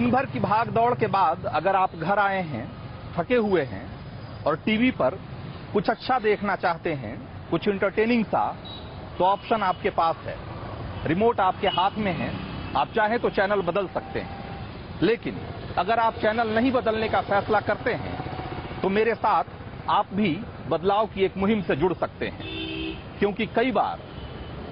दिन भर की भाग दौड़ के बाद अगर आप घर आए हैं, थके हुए हैं और टीवी पर कुछ अच्छा देखना चाहते हैं, कुछ इंटरटेनिंग सा, तो ऑप्शन आपके पास है। रिमोट आपके हाथ में है, आप चाहें तो चैनल बदल सकते हैं। लेकिन अगर आप चैनल नहीं बदलने का फैसला करते हैं तो मेरे साथ आप भी बदलाव की एक मुहिम से जुड़ सकते हैं, क्योंकि कई बार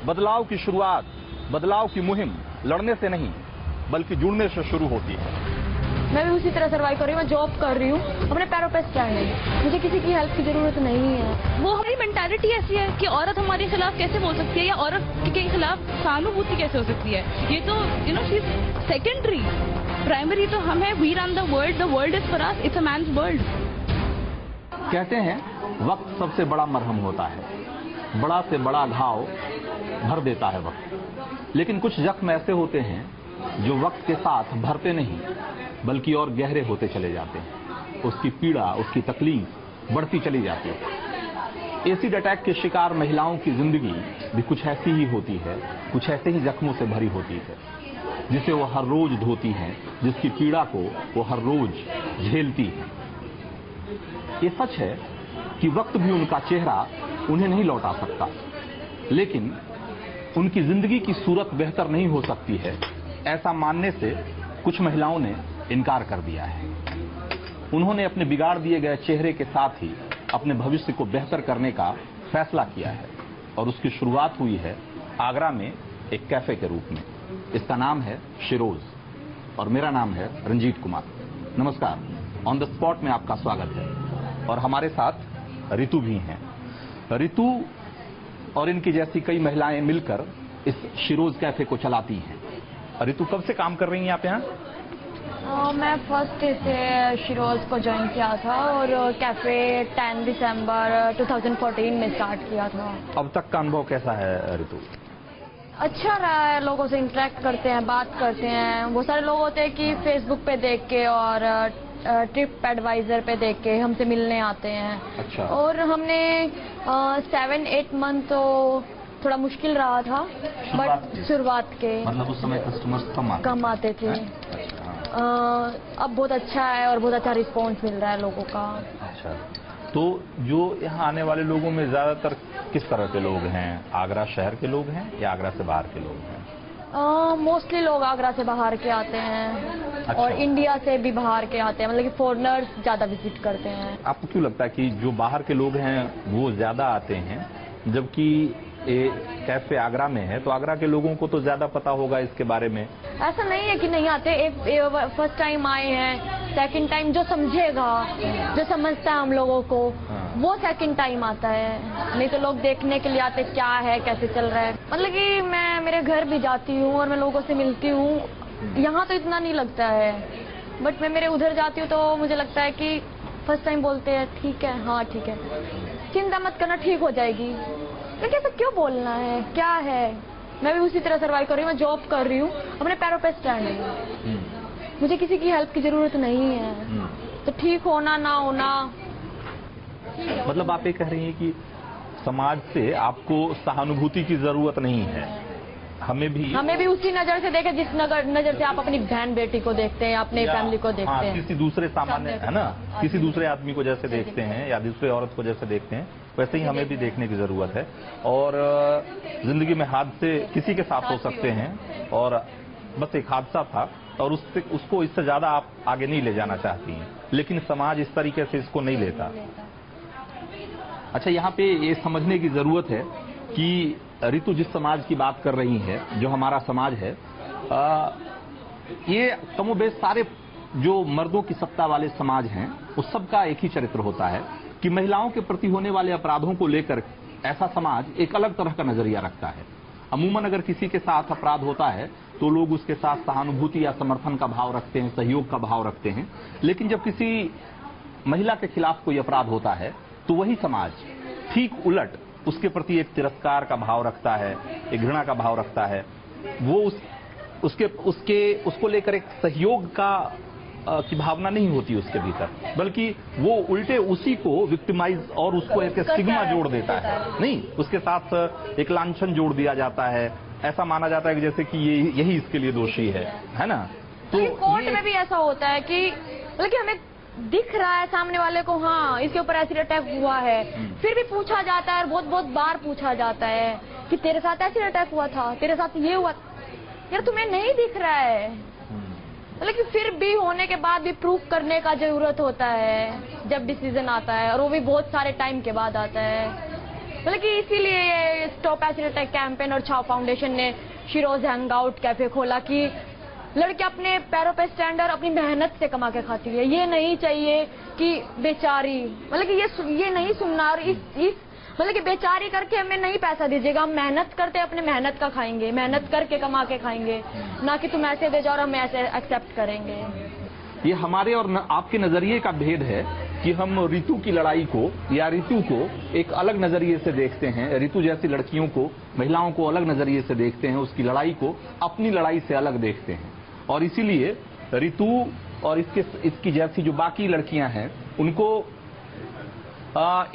बदलाव की शुरुआत, बदलाव की मुहिम लड़ने से नहीं बल्कि जुड़ने से शुरू होती है। मैं भी उसी तरह सर्वाइव कर रही हूँ। मैं जॉब कर रही हूँ, अपने पैरों पर स्टैंड है, मुझे किसी की हेल्प की जरूरत नहीं है। वो हमारी मेंटालिटी ऐसी है कि औरत हमारे खिलाफ कैसे बोल सकती है या औरत के खिलाफ सहानुभूति कैसे हो सकती है। ये तो शी इज सेकेंडरी, प्राइमरी तो हम है। We run the world is for us, it's a man's world. कहते हैं वक्त सबसे बड़ा मरहम होता है, बड़ा से बड़ा घाव भर देता है वक्त। लेकिन कुछ जख्म ऐसे होते हैं जो वक्त के साथ भरते नहीं बल्कि और गहरे होते चले जाते हैं। उसकी पीड़ा, उसकी तकलीफ बढ़ती चली जाती है। एसिड अटैक के शिकार महिलाओं की जिंदगी भी कुछ ऐसी ही होती है, कुछ ऐसे ही जख्मों से भरी होती है, जिसे वो हर रोज धोती हैं, जिसकी पीड़ा को वो हर रोज झेलती हैं। ये सच है कि वक्त भी उनका चेहरा उन्हें नहीं लौटा सकता, लेकिन उनकी जिंदगी की सूरत बेहतर नहीं हो सकती है, ऐसा मानने से कुछ महिलाओं ने इनकार कर दिया है। उन्होंने अपने बिगाड़ दिए गए चेहरे के साथ ही अपने भविष्य को बेहतर करने का फैसला किया है, और उसकी शुरुआत हुई है आगरा में एक कैफे के रूप में। इसका नाम है शिरोज और मेरा नाम है रंजीत कुमार। नमस्कार, ऑन द स्पॉट में आपका स्वागत है। और हमारे साथ रितु भी हैं। रितु और इनकी जैसी कई महिलाएं मिलकर इस शिरोज कैफे को चलाती हैं। रितु, कब से काम कर रही हैं आप यहाँ? मैं फर्स्ट से शिरोज को ज्वाइन किया था और कैफे 10 दिसंबर 2014 में स्टार्ट किया था। अब तक का अनुभव कैसा है रितु? अच्छा रहा है, लोगों से इंटरेक्ट करते हैं, बात करते हैं। बहुत सारे लोग होते हैं कि फेसबुक पे देख के और ट्रिप एडवाइजर पे देख के हमसे मिलने आते हैं। अच्छा। और हमने 7-8 मंथ तो थोड़ा मुश्किल रहा था, बट शुरुआत के मतलब उस समय कस्टमर्स कम आते थे। अब बहुत अच्छा है और बहुत अच्छा रिस्पॉन्स मिल रहा है लोगों का। अच्छा, तो जो यहाँ आने वाले लोगों में ज्यादातर किस तरह के लोग हैं? आगरा शहर के लोग हैं या आगरा से बाहर के लोग हैं? मोस्टली लोग आगरा से बाहर के आते हैं। अच्छा। और इंडिया से भी बाहर के आते हैं, मतलब कि फॉरेनर्स ज्यादा विजिट करते हैं। आपको क्यों लगता है कि जो बाहर के लोग हैं वो ज्यादा आते हैं, जबकि कैफे आगरा में है, तो आगरा के लोगों को तो ज्यादा पता होगा इसके बारे में? ऐसा नहीं है कि नहीं आते। फर्स्ट टाइम आए हैं, सेकंड टाइम जो समझेगा, जो समझता है हम लोगों को, वो सेकंड टाइम आता है। नहीं तो लोग देखने के लिए आते क्या है, कैसे चल रहा है। मतलब कि मैं मेरे घर भी जाती हूँ और मैं लोगों से मिलती हूँ। यहाँ तो इतना नहीं लगता है, बट मैं मेरे उधर जाती हूँ तो मुझे लगता है कि फर्स्ट टाइम बोलते हैं ठीक है, हाँ ठीक है, चिंता मत करना, ठीक हो जाएगी। लेकिन ऐसा क्यों बोलना है, क्या है? मैं भी उसी तरह सर्वाइव कर रही हूँ। मैं जॉब कर रही हूँ, अपने पैरों पर स्टैंड है, मुझे किसी की हेल्प की जरूरत नहीं है। तो ठीक होना ना होना, मतलब आप ये कह रही हैं कि समाज से आपको सहानुभूति की जरूरत नहीं है। हमें भी उसी नजर से देखे जिस नजर से आप अपनी बहन बेटी को देखते हैं, अपनी फैमिली को देखते हैं। किसी दूसरे सामान्य है ना, किसी दूसरे आदमी को जैसे देखते हैं या दूसरे औरत को जैसे देखते हैं, वैसे ही हमें भी देखने की जरूरत है। और जिंदगी में हादसे किसी के साथ हो सकते हैं, और बस एक हादसा था और उसको इससे ज्यादा आप आगे नहीं ले जाना चाहती हैं, लेकिन समाज इस तरीके से इसको नहीं लेता। अच्छा, यहाँ पे ये समझने की जरूरत है कि रितु जिस समाज की बात कर रही है, जो हमारा समाज है, ये कमोबेश सारे जो मर्दों की सत्ता वाले समाज हैं, उस सब का एक ही चरित्र होता है कि महिलाओं के प्रति होने वाले अपराधों को लेकर ऐसा समाज एक अलग तरह का नजरिया रखता है। अमूमन अगर किसी के साथ अपराध होता है तो लोग उसके साथ सहानुभूति या समर्थन का भाव रखते हैं, सहयोग का भाव रखते हैं। लेकिन जब किसी महिला के खिलाफ कोई अपराध होता है तो वही समाज ठीक उलट उसके प्रति एक तिरस्कार का भाव रखता है, एक घृणा का भाव रखता है। वो उसको लेकर एक सहयोग की भावना नहीं होती उसके भीतर, बल्कि वो उल्टे उसी को विक्टिमाइज और उसको एक स्टिग्मा जोड़ देता है। नहीं, उसके साथ एक लांछन जोड़ दिया जाता है। ऐसा माना जाता है कि जैसे कि यही इसके लिए दोषी है ना। तो कोर्ट में भी ऐसा होता है कि मतलब कि हमें दिख रहा है सामने वाले को, हाँ इसके ऊपर एसिड अटैक हुआ है, फिर भी पूछा जाता है, बहुत बहुत बार पूछा जाता है कि तेरे साथ एसिड अटैक हुआ था, तेरे साथ ये हुआ। यार तुम्हें नहीं दिख रहा है, मतलब कि फिर भी होने के बाद भी प्रूफ करने का जरूरत होता है जब डिसीजन आता है, और वो भी बहुत सारे टाइम के बाद आता है। मतलब कि इसीलिए ये स्टॉप एसिड अटैक कैंपेन और छाव फाउंडेशन ने शिरोज हैंग आउट कैफे खोला कि लड़की अपने पैरों पे स्टैंड और अपनी मेहनत से कमा के खाती है। ये नहीं चाहिए कि बेचारी, मतलब कि ये नहीं सुनना, और इस मतलब कि बेचारी करके हमें नहीं पैसा दीजिएगा, हम मेहनत करते अपने मेहनत का खाएंगे, मेहनत करके कमा के खाएंगे, ना कि तुम ऐसे दे जाओ और हम ऐसे एक्सेप्ट करेंगे। ये हमारे और आपके नजरिए का भेद है कि हम रितु की लड़ाई को या रितु को एक अलग नजरिए से देखते हैं, रितु जैसी लड़कियों को, महिलाओं को अलग नजरिए से देखते हैं, उसकी लड़ाई को अपनी लड़ाई से अलग देखते हैं। और इसीलिए रितु और इसकी जैसी जो बाकी लड़कियां हैं उनको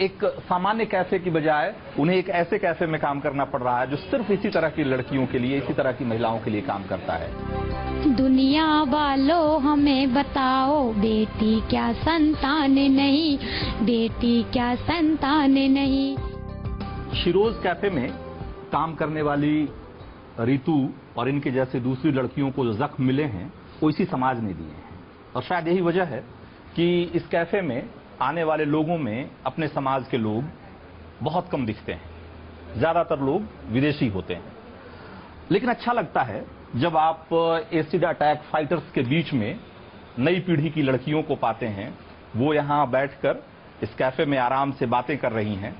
एक सामान्य कैफे की बजाय उन्हें एक ऐसे कैफे में काम करना पड़ रहा है जो सिर्फ इसी तरह की लड़कियों के लिए, इसी तरह की महिलाओं के लिए काम करता है। दुनिया वालों हमें बताओ, बेटी क्या संतान नहीं, बेटी क्या संतान नहीं। शिरोज कैफे में काम करने वाली रितु और इनके जैसे दूसरी लड़कियों को जो जख्म मिले हैं वो इसी समाज ने दिए हैं, और शायद यही वजह है कि इस कैफे में आने वाले लोगों में अपने समाज के लोग बहुत कम दिखते हैं, ज्यादातर लोग विदेशी होते हैं। लेकिन अच्छा लगता है जब आप एसिड अटैक फाइटर्स के बीच में नई पीढ़ी की लड़कियों को पाते हैं, वो यहाँ बैठकर इस कैफे में आराम से बातें कर रही हैं,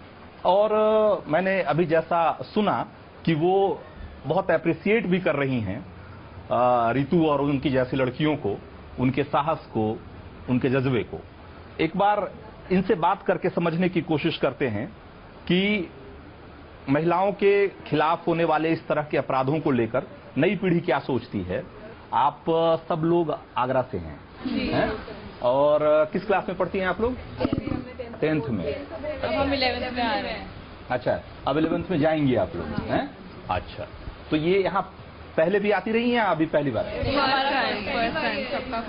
और मैंने अभी जैसा सुना कि वो बहुत अप्रिशिएट भी कर रही हैं रितु और उनकी जैसी लड़कियों को, उनके साहस को, उनके जज्बे को। एक बार इनसे बात करके समझने की कोशिश करते हैं कि महिलाओं के खिलाफ होने वाले इस तरह के अपराधों को लेकर नई पीढ़ी क्या सोचती है। आप सब लोग आगरा से हैं? और किस क्लास में पढ़ती हैं आप लोग? 10th में। अब हम 11th में आ रहे हैं। अच्छा, अब 11th में जाएंगी आप लोग हैं? अच्छा, तो ये यहाँ पहले भी आती रही हैं, अभी पहली बार?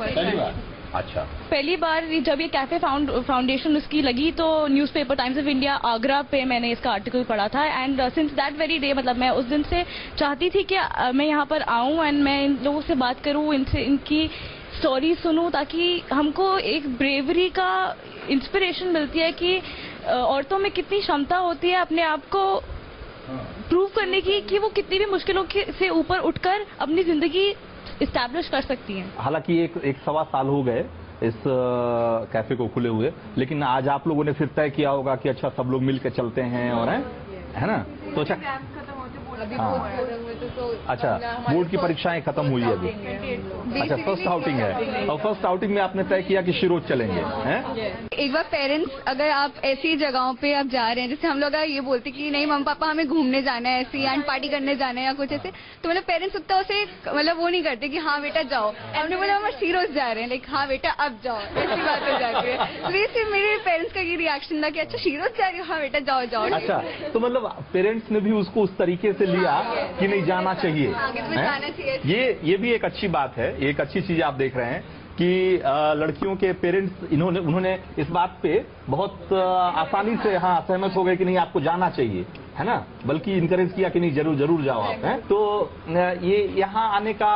पहली बार। अच्छा, पहली बार जब ये कैफे फाउंडेशन उसकी लगी तो newspaper times of India Agra पे मैंने इसका आर्टिकल पढ़ा था, and since that very day मतलब मैं उस दिन से चाहती थी कि मैं यहाँ पर आऊँ एंड मैं इन लोगों से बात करूँ, इनसे इनकी स्टोरी सुनूं, ताकि हमको एक ब्रेवरी का इंस्पिरेशन मिलती है कि औरतों में कितनी क्षमता होती है अपने आप को प्रूव करने की कि वो कितनी भी मुश्किलों से ऊपर उठकर अपनी जिंदगी इस्टेब्लिश कर सकती हैं। हालांकि एक सवा साल हो गए इस कैफे को खुले हुए, लेकिन आज आप लोगों ने फिर तय किया होगा कि अच्छा सब लोग मिलकर चलते हैं, और है ना? तो अच्छा, अच्छा बोर्ड की परीक्षाएं खत्म हुई है अभी? अच्छा, फर्स्ट आउटिंग है, और फर्स्ट आउटिंग में आपने तय किया कि शिरोज चलेंगे हैं? एक बार पेरेंट्स अगर आप ऐसी जगहों पे आप जा रहे हैं, जैसे हम लोग ये बोलते कि नहीं मम्मी पापा हमें घूमने जाना है ऐसी एंड पार्टी करने जाना है या कुछ ऐसे, तो मतलब पेरेंट्स उतना उसे मतलब वो नहीं करते कि हाँ बेटा जाओ। हमने बोला हम शिरोज जा रहे हैं, लाइक हाँ बेटा अब जाओ, ऐसी बात हो जाती है। तो इससे मेरे पेरेंट्स का ये रिएक्शन था कि अच्छा शिरोज जा रही हो, हाँ बेटा जाओ जाओ। अच्छा, तो मतलब पेरेंट्स ने भी उसको उस तरीके से लिया कि नहीं जाना चाहिए, ये भी एक अच्छी बात है, एक अच्छी चीज आप देख रहे हैं कि लड़कियों के पेरेंट्स उन्होंने इस बात पे बहुत आसानी से हाँ सहमत हो गए कि नहीं आपको जाना चाहिए, है ना? बल्कि इनकरेज किया कि नहीं जरूर जाओ आप, हैं? तो ये यहाँ आने का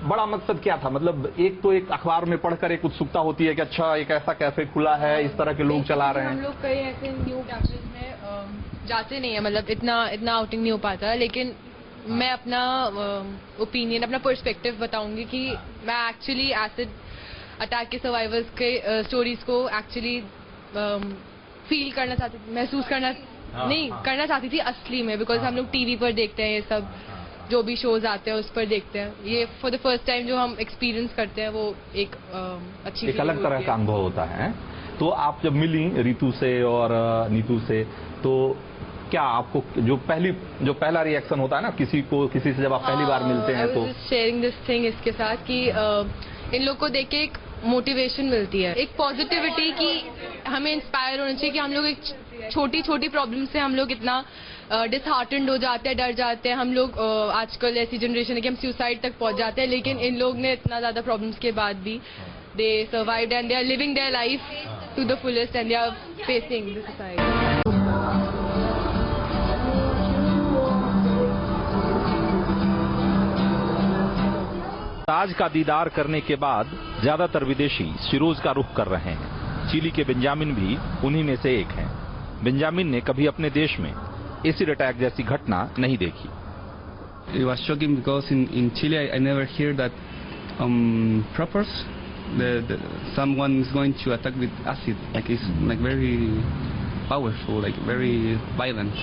बड़ा मकसद क्या था? मतलब एक तो एक अखबार में पढ़कर एक उत्सुकता होती है कि अच्छा एक ऐसा कैफे खुला है, इस तरह के लोग चला रहे हैं। हम लोग कई ऐसे न्यू कैफेज में जाते नहीं है, मतलब इतना आउटिंग नहीं हो पाता, लेकिन मैं अपना ओपिनियन, अपना पर्सपेक्टिव बताऊंगी कि मैं एक्चुअली एसिड अटैक के सर्वाइवर्स के स्टोरीज को एक्चुअली फील करना चाहती थी, महसूस करना करना चाहती थी असली में, बिकॉज हम लोग टीवी पर देखते हैं, ये सब जो भी शोज आते हैं उस पर देखते हैं, ये फॉर द फर्स्ट टाइम जो हम एक्सपीरियंस करते हैं वो एक अच्छी एक अलग तरह का अनुभव होता है। तो आप जब मिली रितु से और नीतू से, तो क्या आपको जो पहला रिएक्शन होता है ना किसी से जब आप पहली बार मिलते हैं, तो शेयरिंग दिस थिंग इसके साथ कि इन लोग को देख के एक मोटिवेशन मिलती है, एक पॉजिटिविटी की हमें इंस्पायर होना चाहिए कि हम लोग एक छोटी छोटी प्रॉब्लम से हम लोग इतना डिसहार्टेंड हो जाते हैं, डर जाते हैं। हम लोग आजकल ऐसी जनरेशन है कि हम सुसाइड तक पहुंच जाते हैं, लेकिन इन लोग ने इतना ज्यादा प्रॉब्लम्स के बाद भी they survived and they are living their life to the fullest and they are facing the society. Taj का दीदार करने के बाद ज्यादातर विदेशी शिरोज का रुख कर रहे हैं। चिली के बेंजामिन भी उन्हीं में से एक हैं। बेंजामिन ने कभी अपने देश में एसिड अटैक जैसी घटना नहीं देखी। It was shocking because in Chile I never hear that preppers someone is going to attack with acid, like it's like very powerful, like very violent.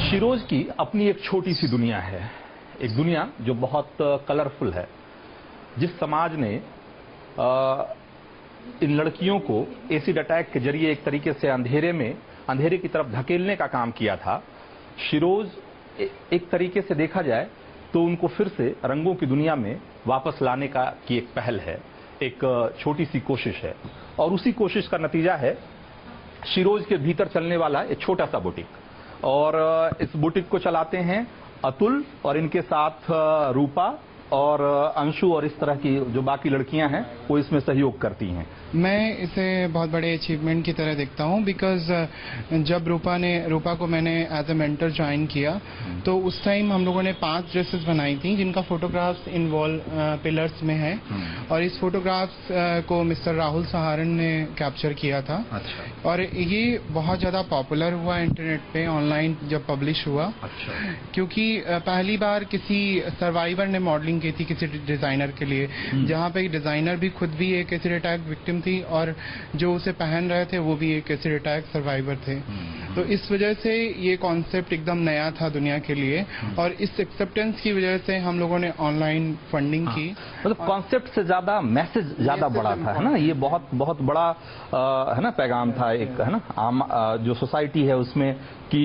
शिरोज की अपनी एक छोटी सी दुनिया है, एक दुनिया जो बहुत कलरफुल है। जिस समाज ने इन लड़कियों को एसिड अटैक के जरिए एक तरीके से अंधेरे की तरफ धकेलने का काम किया था, शिरोज एक तरीके से देखा जाए तो उनको फिर से रंगों की दुनिया में वापस लाने की एक पहल है, एक छोटी सी कोशिश है। और उसी कोशिश का नतीजा है शिरोज के भीतर चलने वाला एक छोटा सा बुटीक। और इस बुटीक को चलाते हैं अतुल और इनके साथ रूपा और अंशु और इस तरह की जो बाकी लड़कियां हैं वो इसमें सहयोग करती हैं। मैं इसे बहुत बड़े अचीवमेंट की तरह देखता हूं बिकॉज जब रूपा को मैंने एज ए मेंटर ज्वाइन किया तो उस टाइम हम लोगों ने 5 ड्रेसेस बनाई थी जिनका फोटोग्राफ्स इन वॉल पिलर्स में है। और इस फोटोग्राफ्स को मिस्टर राहुल सहारण ने कैप्चर किया था। अच्छा। और ये बहुत ज़्यादा पॉपुलर हुआ इंटरनेट पे, ऑनलाइन जब पब्लिश हुआ। अच्छा। क्योंकि पहली बार किसी सर्वाइवर ने मॉडलिंग की थी किसी डिजाइनर के लिए, जहाँ पे डिजाइनर भी खुद भी एक एसिड अटैक विक्टिम थी और जो उसे पहन रहे थे वो भी एक एसिड अटैक सर्वाइवर थे। तो इस वजह से ये कॉन्सेप्ट एकदम नया था दुनिया के लिए और इस एक्सेप्टेंस की वजह से हम लोगों ने ऑनलाइन फंडिंग की। मतलब कॉन्सेप्ट से ज्यादा मैसेज ज्यादा बड़ा था, है ना। ये बहुत बड़ा है ना पैगाम था एक, है ना, आम जो सोसाइटी है उसमें कि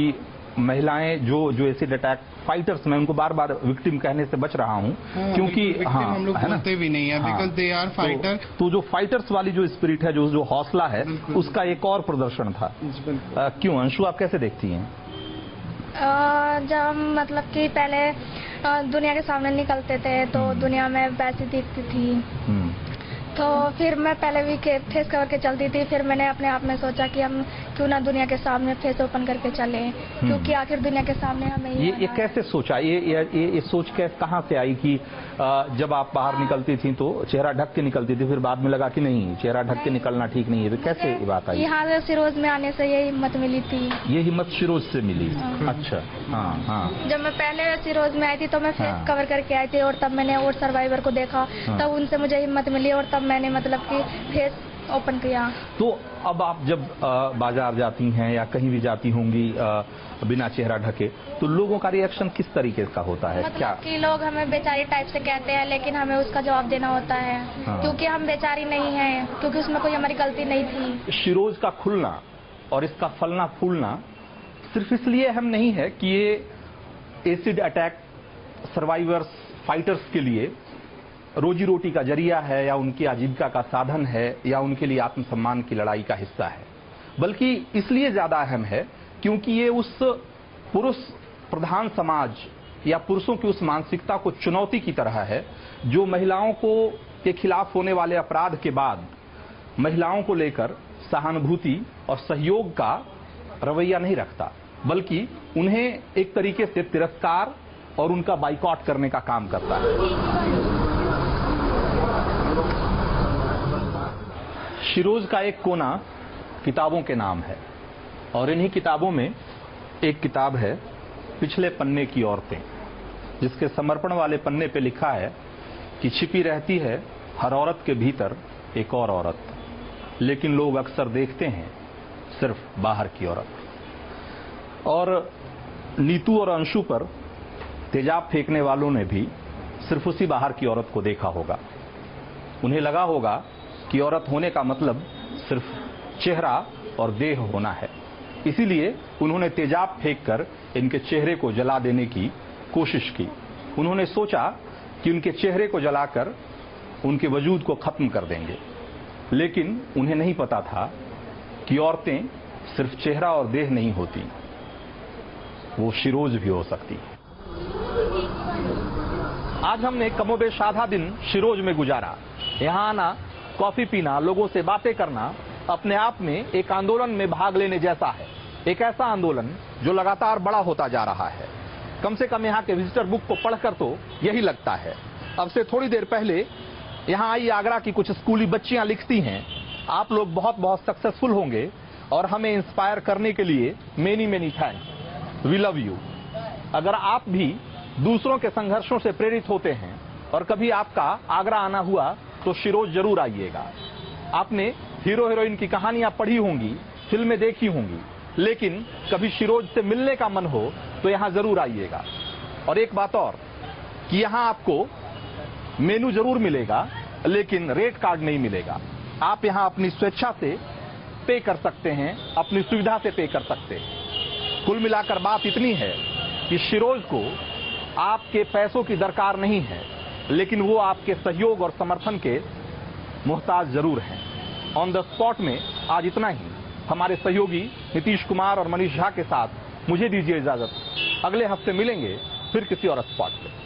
महिलाएं जो एसिड अटैक फाइटर्स, मैं उनको बार बार विक्टिम कहने से बच रहा हूं क्योंकि हम लोग बोलते भी नहीं है बिकॉज दे आर फाइटर। तो जो फाइटर्स वाली जो स्पिरिट है, जो हौसला है, उसका एक और प्रदर्शन था। क्यों अंशु, आप कैसे देखती हैं? जब मतलब कि पहले दुनिया के सामने निकलते थे तो दुनिया में वैसी दिखती थी, तो फिर मैं पहले भी फेस कवर के चलती थी। फिर मैंने अपने आप में सोचा कि हम क्यों ना दुनिया के सामने फेस ओपन करके चले, क्योंकि आखिर दुनिया के सामने हमें ये कैसे सोचा? ये सोच के कहाँ से आई कि जब आप बाहर निकलती थी तो चेहरा ढक के निकलती थी, फिर बाद में लगा कि नहीं, चेहरा ढक के निकलना ठीक नहीं है? कैसे ये बात आई? यहाँ से शिरोज में आने से ये हिम्मत मिली थी। ये हिम्मत शिरोज से मिली? अच्छा। हाँ। जब मैं पहले शिरोज में आई थी तो मैं फेस कवर करके आई थी और तब मैंने और सर्वाइवर को देखा, तब उनसे मुझे हिम्मत मिली और तब मैंने मतलब कि फेस ओपन किया। तो अब आप जब बाजार जाती हैं या कहीं भी जाती होंगी बिना चेहरा ढके, तो लोगों का रिएक्शन किस तरीके का होता है? मतलब क्या कि लोग हमें बेचारी टाइप से कहते हैं, लेकिन हमें उसका जवाब देना होता है। क्योंकि हम बेचारी नहीं हैं, क्योंकि उसमें कोई हमारी गलती नहीं थी। शिरोज का खुलना और इसका फलना फूलना सिर्फ इसलिए अहम नहीं है कि ये एसिड अटैक सर्वाइवर्स, फाइटर्स के लिए रोजी रोटी का जरिया है या उनकी आजीविका का साधन है या उनके लिए आत्मसम्मान की लड़ाई का हिस्सा है, बल्कि इसलिए ज्यादा अहम है क्योंकि ये उस पुरुष प्रधान समाज या पुरुषों की उस मानसिकता को चुनौती की तरह है जो महिलाओं के खिलाफ होने वाले अपराध के बाद महिलाओं को लेकर सहानुभूति और सहयोग का रवैया नहीं रखता, बल्कि उन्हें एक तरीके से तिरस्कार और उनका बाइकआउट करने का काम करता है। शिरोज का एक कोना किताबों के नाम है और इन्हीं किताबों में एक किताब है पिछले पन्ने की औरतें, जिसके समर्पण वाले पन्ने पे लिखा है कि छिपी रहती है हर औरत के भीतर एक और औरत, लेकिन लोग अक्सर देखते हैं सिर्फ बाहर की औरत। और नीतू और अंशु पर तेजाब फेंकने वालों ने भी सिर्फ उसी बाहर की औरत को देखा होगा। उन्हें लगा होगा कि औरत होने का मतलब सिर्फ चेहरा और देह होना है, इसीलिए उन्होंने तेजाब फेंककर इनके चेहरे को जला देने की कोशिश की। उन्होंने सोचा कि उनके चेहरे को जलाकर उनके वजूद को खत्म कर देंगे। लेकिन उन्हें नहीं पता था कि औरतें सिर्फ चेहरा और देह नहीं होती, वो शिरोज भी हो सकती है। आज हमने कमोबेश आधा दिन शिरोज में गुजारा। यहाँ आना, कॉफी पीना, लोगों से बातें करना अपने आप में एक आंदोलन में भाग लेने जैसा है। एक ऐसा आंदोलन जो लगातार बड़ा होता जा रहा है। कम से कम यहाँ के विजिटर बुक को पढ़कर तो यही लगता है। अब से थोड़ी देर पहले यहाँ आई आगरा की कुछ स्कूली बच्चियां लिखती हैं, आप लोग बहुत बहुत सक्सेसफुल होंगे और हमें इंस्पायर करने के लिए many many thanks, we love you. अगर आप भी दूसरों के संघर्षों से प्रेरित होते हैं और कभी आपका आगरा आना हुआ तो शिरोज जरूर आइएगा। आपने हीरो हीरोइन की कहानियां पढ़ी होंगी, फिल्में देखी होंगी, लेकिन कभी शिरोज से मिलने का मन हो तो यहां जरूर आइएगा। और एक बात और कि यहां आपको मेनू जरूर मिलेगा, लेकिन रेट कार्ड नहीं मिलेगा। आप यहां अपनी स्वेच्छा से पे कर सकते हैं, अपनी सुविधा से पे कर सकते हैं। कुल मिलाकर बात इतनी है कि शिरोज को आपके पैसों की दरकार नहीं है, लेकिन वो आपके सहयोग और समर्थन के मुहताज जरूर हैं। ऑन द स्पॉट में आज इतना ही। हमारे सहयोगी नीतीश कुमार और मनीष झा के साथ मुझे दीजिए इजाजत। अगले हफ्ते मिलेंगे फिर किसी और स्पॉट पे।